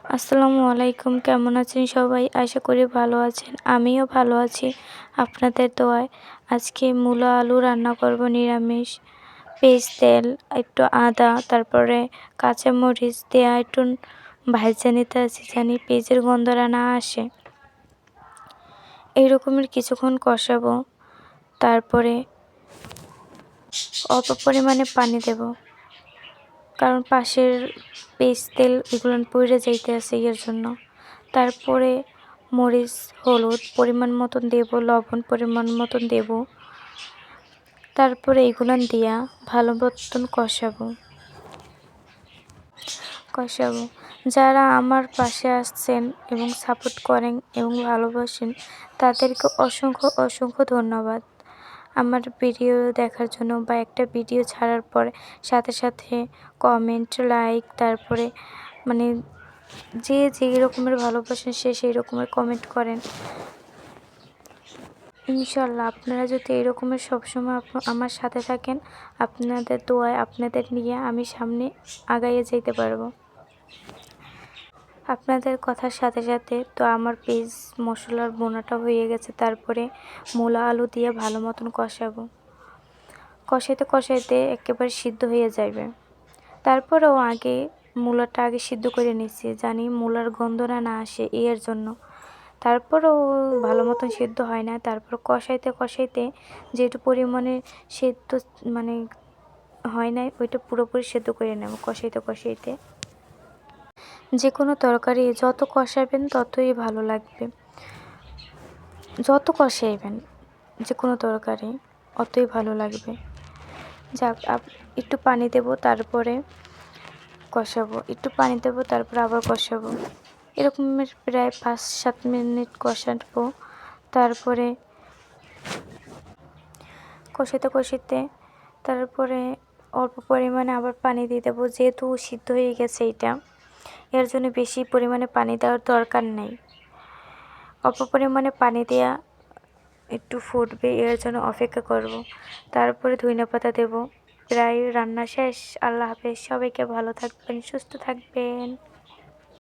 আসসালামু আলাইকুম, কেমন আছেন সবাই? আশা করি ভালো আছেন। আমিও ভালো আছি আপনাদের দোয়ায়। আজকে মূলা আলু রান্না করব নিরামিষ। পেঁয়াজ, তেল, একটু আদা, তারপরে কাঁচামরিচ দেয়া একটু ভাইজা নিতে আছি জানি পেঁয়াজের গন্ধটা না আসে। এই রকমের কিছুক্ষণ কষাবো। তারপরে অল্প পরিমাণে পানি দেব, কারণ পাশের পেঁয়াজ তেল এগুলো পুড়ে যাইতে আছে এর জন্য। তারপরে মরিচ, হলুদ পরিমাণ মতন দেব, লবণ পরিমাণ মতন দেব। তারপরে এগুলো দিয়া ভালো মতন কষাবো। যারা আমার পাশে আসছেন এবং সাপোর্ট করেন এবং ভালোবাসেন তাদেরকে অসংখ্য অসংখ্য ধন্যবাদ আমার ভিডিও দেখার জন্য, বা একটা ভিডিও ছাড়ার পর সাথে সাথে কমেন্ট, লাইক, তারপরে মানে যে যেই রকমের ভালোবাসেন সেই রকমের কমেন্ট করেন। ইনশাল্লাহ আপনারা যদি এরকমের সবসময় আমার সাথে থাকেন, আপনাদের দোয়ায় আপনাদের নিয়ে আমি সামনে আগাইয়ে যেতে পারবো। আপনাদের কথার সাথে সাথে তো আমার পেঁয়াজ মশলার বোনাটা হয়ে গেছে। তারপরে মূলা আলু দিয়ে ভালো মতন কষাবো। কষাইতে কষাইতে একেবারে সিদ্ধ হয়ে যাবে। তারপরেও মূলাটা আগে সিদ্ধ করে নিচ্ছি জানি মূলার গন্ধটা না আসে এর জন্য। তারপরেও ভালো মতন সিদ্ধ হয় না। তারপর কষাইতে কষাইতে যেটু পরিমাণে সেদ্ধ মানে হয় নাই ওইটা পুরোপুরি সেদ্ধ করে নেব কষাইতে কষাইতে। যে কোনো তরকারি যত কষাবেন ততই ভালো লাগবে। যত কষাইবেন যে কোনো তরকারি অতই ভালো লাগবে। যাক, একটু পানি দেব, তারপরে কষাবো। একটু পানি দেব, তারপরে আবার কষাবো। এরকমের প্রায় 5-7 মিনিট কষাবো। তারপরে কষাতে কষাতে তারপরে অল্প পরিমাণে আবার পানি দিয়ে দেবো, যেহেতু সিদ্ধ হয়ে গেছে এটা, এর জন্য বেশি পরিমাণে পানি দেওয়ার দরকার নেই। অল্প পরিমাণে পানি দেওয়া একটু ফুটবে এর জন্য অপেক্ষা করব। তারপরে ধনিয়াপাতা দেব। প্রায় রান্না শেষ। আল্লাহ হাফেজ। সবাইকে ভালো থাকবেন, সুস্থ থাকবেন।